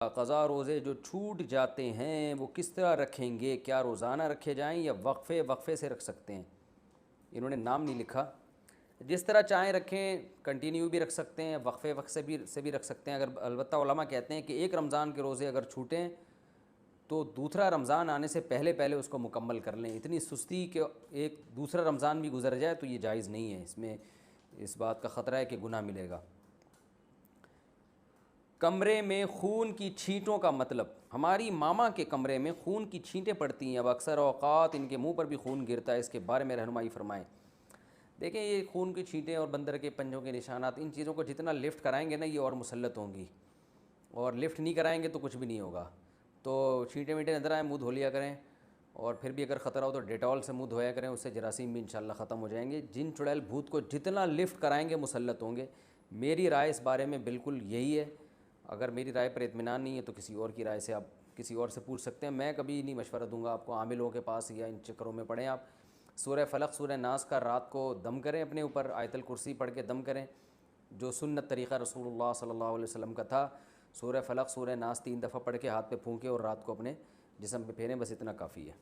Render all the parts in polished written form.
قضا روزے جو چھوٹ جاتے ہیں وہ کس طرح رکھیں گے؟ کیا روزانہ رکھے جائیں یا وقفے وقفے سے رکھ سکتے ہیں؟ انہوں نے نام نہیں لکھا، جس طرح چاہیں رکھیں، کنٹینیو بھی رکھ سکتے ہیں، وقفے وقت سے بھی رکھ سکتے ہیں۔ اگر البتہ علماء کہتے ہیں کہ ایک رمضان کے روزے اگر چھوٹیں تو دوسرا رمضان آنے سے پہلے پہلے اس کو مکمل کر لیں۔ اتنی سستی کہ ایک دوسرا رمضان بھی گزر جائے تو یہ جائز نہیں ہے، اس میں اس بات کا خطرہ ہے کہ گناہ ملے گا۔ کمرے میں خون کی چھینٹوں کا مطلب، ہماری ماما کے کمرے میں خون کی چھینٹیں پڑتی ہیں، اب اکثر اوقات ان کے منہ پر بھی خون گرتا ہے، اس کے بارے میں رہنمائی فرمائیں۔ دیکھیں یہ خون کی چھینٹیں اور بندر کے پنجوں کے نشانات، ان چیزوں کو جتنا لفٹ کرائیں گے نا یہ اور مسلط ہوں گی، اور لفٹ نہیں کرائیں گے تو کچھ بھی نہیں ہوگا۔ تو چھینٹیں وینٹیں نظر آئیں منہ دھو لیا کریں، اور پھر بھی اگر خطرہ ہو تو ڈیٹول سے منہ دھویا کریں، اس سے جراثیم بھی انشاءاللہ ختم ہو جائیں گے۔ جن چڑیل بھوت کو جتنا لفٹ کرائیں گے مسلط ہوں گے۔ میری رائے اس بارے میں بالکل یہی ہے، اگر میری رائے پر اطمینان نہیں ہے تو کسی اور کی رائے سے آپ کسی اور سے پوچھ سکتے ہیں، میں کبھی نہیں مشورہ دوں گا آپ کو عاملوں کے پاس یا ان چکروں میں پڑیں۔ آپ سورہ فلق سورہ ناس کا رات کو دم کریں، اپنے اوپر آیت الکرسی پڑھ کے دم کریں، جو سنت طریقہ رسول اللہ صلی اللہ علیہ وسلم کا تھا۔ سورہ فلق سورہ ناس 3 دفعہ پڑھ کے ہاتھ پہ پھونکے اور رات کو اپنے جسم پہ پھیریں، بس اتنا کافی ہے۔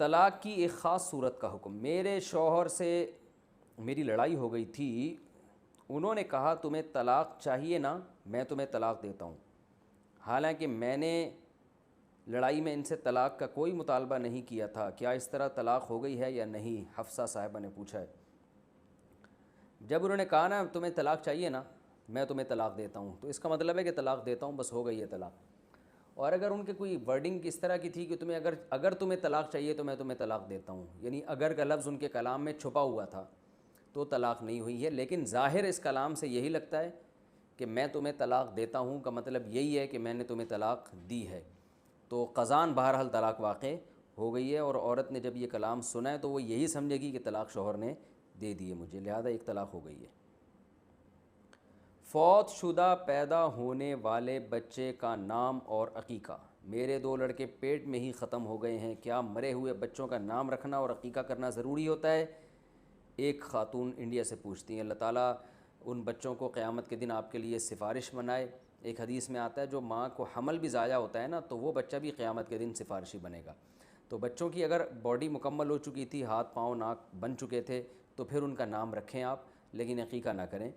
طلاق کی ایک خاص صورت کا حکم، میرے شوہر سے میری لڑائی ہو گئی تھی، انہوں نے کہا تمہیں طلاق چاہیے نا، میں تمہیں طلاق دیتا ہوں، حالانکہ میں نے لڑائی میں ان سے طلاق کا کوئی مطالبہ نہیں کیا تھا، کیا اس طرح طلاق ہو گئی ہے یا نہیں؟ حفصہ صاحبہ نے پوچھا ہے۔ جب انہوں نے کہا نا تمہیں طلاق چاہیے نا، میں تمہیں طلاق دیتا ہوں، تو اس کا مطلب ہے کہ طلاق دیتا ہوں، بس ہو گئی ہے طلاق۔ اور اگر ان کے کوئی ورڈنگ اس طرح کی تھی کہ تمہیں اگر تمہیں طلاق چاہیے تو میں تمہیں طلاق دیتا ہوں، یعنی اگر کا لفظ ان کے کلام میں چھپا ہوا تھا تو طلاق نہیں ہوئی ہے، لیکن ظاہر اس کلام سے یہی لگتا ہے کہ میں تمہیں طلاق دیتا ہوں کا مطلب یہی ہے کہ میں نے تمہیں طلاق دی ہے، تو قضان بہرحال طلاق واقع ہو گئی ہے، اور عورت نے جب یہ کلام سنا ہے تو وہ یہی سمجھے گی کہ طلاق شوہر نے دے دی ہے مجھے، لہذا ایک طلاق ہو گئی ہے۔ فوت شدہ پیدا ہونے والے بچے کا نام اور عقیقہ، میرے 2 لڑکے پیٹ میں ہی ختم ہو گئے ہیں، کیا مرے ہوئے بچوں کا نام رکھنا اور عقیقہ کرنا ضروری ہوتا ہے؟ ایک خاتون انڈیا سے پوچھتی ہیں۔ اللہ تعالیٰ ان بچوں کو قیامت کے دن آپ کے لیے سفارش بنائے۔ ایک حدیث میں آتا ہے جو ماں کو حمل بھی ضائع ہوتا ہے نا تو وہ بچہ بھی قیامت کے دن سفارشی بنے گا۔ تو بچوں کی اگر باڈی مکمل ہو چکی تھی، ہاتھ پاؤں ناک بن چکے تھے، تو پھر ان کا نام رکھیں آپ، لیکن عقیقہ نہ کریں،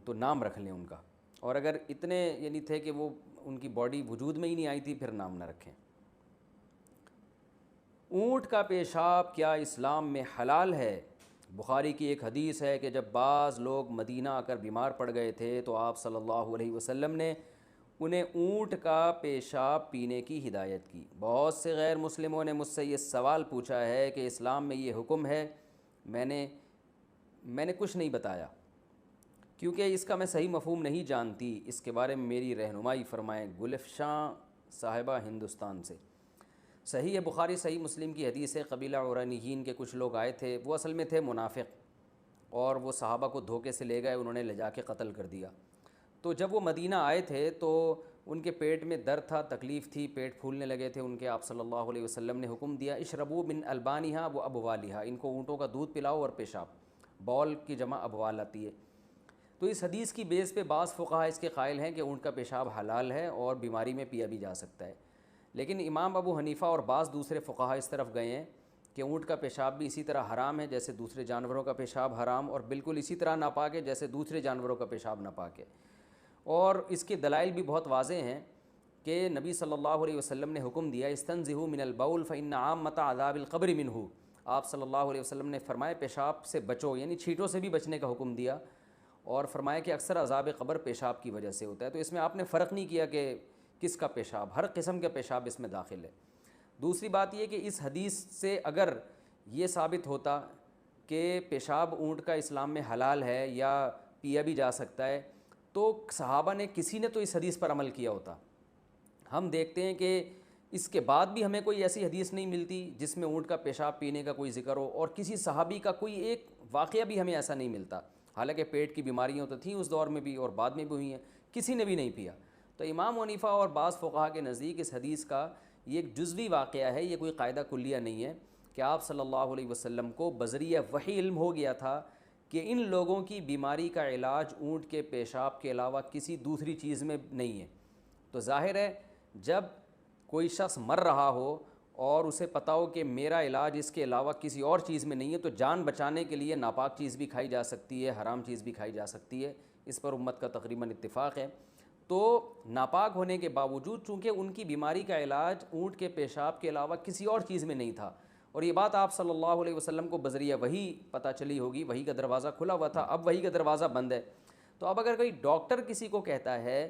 تو نام رکھ لیں ان کا۔ اور اگر اتنے یعنی تھے کہ وہ ان کی باڈی وجود میں ہی نہیں آئی تھی، پھر نام نہ رکھیں۔ اونٹ کا پیشاب کیا اسلام میں حلال ہے؟ بخاری کی ایک حدیث ہے کہ جب بعض لوگ مدینہ آ کر بیمار پڑ گئے تھے تو آپ صلی اللہ علیہ وسلم نے انہیں اونٹ کا پیشاب پینے کی ہدایت کی۔ بہت سے غیر مسلموں نے مجھ سے یہ سوال پوچھا ہے کہ اسلام میں یہ حکم ہے، میں نے کچھ نہیں بتایا کیونکہ اس کا میں صحیح مفہوم نہیں جانتی، اس کے بارے میں میری رہنمائی فرمائیں۔ گلفشاں صاحبہ ہندوستان سے۔ صحیح ہے، بخاری صحیح مسلم کی حدیث ہے، قبیلہ عرانیین کے کچھ لوگ آئے تھے، وہ اصل میں تھے منافق، اور وہ صحابہ کو دھوکے سے لے گئے، انہوں نے لے جا کے قتل کر دیا۔ تو جب وہ مدینہ آئے تھے تو ان کے پیٹ میں درد تھا، تکلیف تھی، پیٹ پھولنے لگے تھے ان کے، آپ صلی اللہ علیہ وسلم نے حکم دیا اشربوا من البانہا و ابوالہا، ان کو اونٹوں کا دودھ پلاؤ اور پیشاب، بول کی جمع ابوال آتی ہے۔ تو اس حدیث کی بیس پہ بعض فقہا اس کے قائل ہیں کہ اونٹ کا پیشاب حلال ہے اور بیماری میں پیا بھی جا سکتا ہے، لیکن امام ابو حنیفہ اور بعض دوسرے فقہا اس طرف گئے ہیں کہ اونٹ کا پیشاب بھی اسی طرح حرام ہے جیسے دوسرے جانوروں کا پیشاب حرام، اور بالکل اسی طرح ناپاک ہے جیسے دوسرے جانوروں کا پیشاب ناپاک ہے۔ اور اس کے دلائل بھی بہت واضح ہیں کہ نبی صلی اللہ علیہ وسلم نے حکم دیا استنزہوا من البول فإن عامۃ عذاب القبر منہ، آپ صلی اللہ علیہ وسلم نے فرمایا پیشاب سے بچو، یعنی چھینٹوں سے بھی بچنے کا حکم دیا، اور فرمایا کہ اکثر عذاب قبر پیشاب کی وجہ سے ہوتا ہے۔ تو اس میں آپ نے فرق نہیں کیا کہ کس کا پیشاب، ہر قسم کا پیشاب اس میں داخل ہے۔ دوسری بات یہ کہ اس حدیث سے اگر یہ ثابت ہوتا کہ پیشاب اونٹ کا اسلام میں حلال ہے یا پیا بھی جا سکتا ہے تو صحابہ نے کسی نے تو اس حدیث پر عمل کیا ہوتا۔ ہم دیکھتے ہیں کہ اس کے بعد بھی ہمیں کوئی ایسی حدیث نہیں ملتی جس میں اونٹ کا پیشاب پینے کا کوئی ذکر ہو، اور کسی صحابی کا کوئی ایک واقعہ بھی ہمیں ایسا نہیں ملتا، حالانکہ پیٹ کی بیماریاں تو تھیں اس دور میں بھی اور بعد میں بھی ہوئی ہیں، کسی نے بھی نہیں پیا۔ تو امام حنیفہ اور بعض فقہا کے نزدیک اس حدیث کا یہ ایک جزوی واقعہ ہے، یہ کوئی قاعدہ کلیہ نہیں ہے، کہ آپ صلی اللہ علیہ وسلم کو بذریعہ وحی علم ہو گیا تھا کہ ان لوگوں کی بیماری کا علاج اونٹ کے پیشاب کے علاوہ کسی دوسری چیز میں نہیں ہے، تو ظاہر ہے جب کوئی شخص مر رہا ہو اور اسے پتہ ہو کہ میرا علاج اس کے علاوہ کسی اور چیز میں نہیں ہے، تو جان بچانے کے لیے ناپاک چیز بھی کھائی جا سکتی ہے، حرام چیز بھی کھائی جا سکتی ہے، اس پر امت کا تقریباً اتفاق ہے۔ تو ناپاک ہونے کے باوجود چونکہ ان کی بیماری کا علاج اونٹ کے پیشاب کے علاوہ کسی اور چیز میں نہیں تھا، اور یہ بات آپ صلی اللہ علیہ وسلم کو بذریعہ وحی پتہ چلی ہوگی، وحی کا دروازہ کھلا ہوا تھا، اب وحی کا دروازہ بند ہے۔ تو اب اگر کوئی ڈاکٹر کسی کو کہتا ہے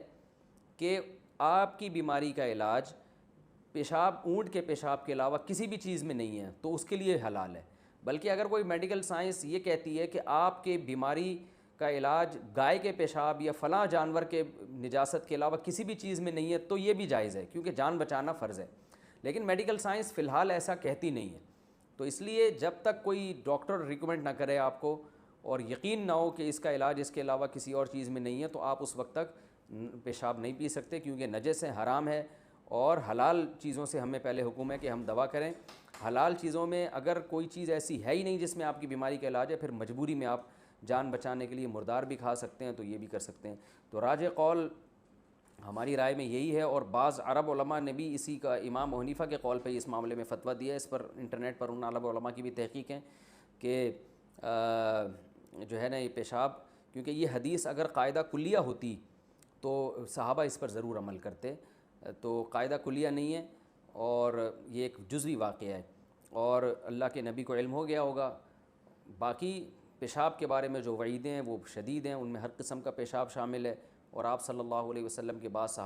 کہ آپ کی بیماری کا علاج پیشاب، اونٹ کے پیشاب کے علاوہ کسی بھی چیز میں نہیں ہے، تو اس کے لیے حلال ہے۔ بلکہ اگر کوئی میڈیکل سائنس یہ کہتی ہے کہ آپ کے بیماری کا علاج گائے کے پیشاب یا فلاں جانور کے نجاست کے علاوہ کسی بھی چیز میں نہیں ہے، تو یہ بھی جائز ہے، کیونکہ جان بچانا فرض ہے۔ لیکن میڈیکل سائنس فی الحال ایسا کہتی نہیں ہے، تو اس لیے جب تک کوئی ڈاکٹر ریکمنڈ نہ کرے آپ کو اور یقین نہ ہو کہ اس کا علاج اس کے علاوہ کسی اور چیز میں نہیں ہے، تو آپ اس وقت تک پیشاب نہیں پی سکتے، کیونکہ نجس ہے، حرام ہے۔ اور حلال چیزوں سے ہمیں پہلے حکم ہے کہ ہم دوا کریں۔ حلال چیزوں میں اگر کوئی چیز ایسی ہے ہی نہیں جس میں آپ کی بیماری کا علاج ہے، پھر مجبوری میں آپ جان بچانے کے لیے مردار بھی کھا سکتے ہیں، تو یہ بھی کر سکتے ہیں۔ تو راجح قول ہماری رائے میں یہی ہے، اور بعض عرب علماء نے بھی اسی کا، امام ابو حنیفہ کے قول پہ اس معاملے میں فتویٰ دیا ہے۔ اس پر انٹرنیٹ پر ان عرب علماء کی بھی تحقیق ہے کہ جو ہے نا یہ پیشاب، کیونکہ یہ حدیث اگر قاعدہ کلیہ ہوتی تو صحابہ اس پر ضرور عمل کرتے، تو قاعدہ کلیہ نہیں ہے، اور یہ ایک جزوی واقعہ ہے، اور اللہ کے نبی کو علم ہو گیا ہوگا۔ باقی پیشاب کے بارے میں جو وعیدیں ہیں وہ شدید ہیں، ان میں ہر قسم کا پیشاب شامل ہے، اور آپ صلی اللہ علیہ وسلم کے بعد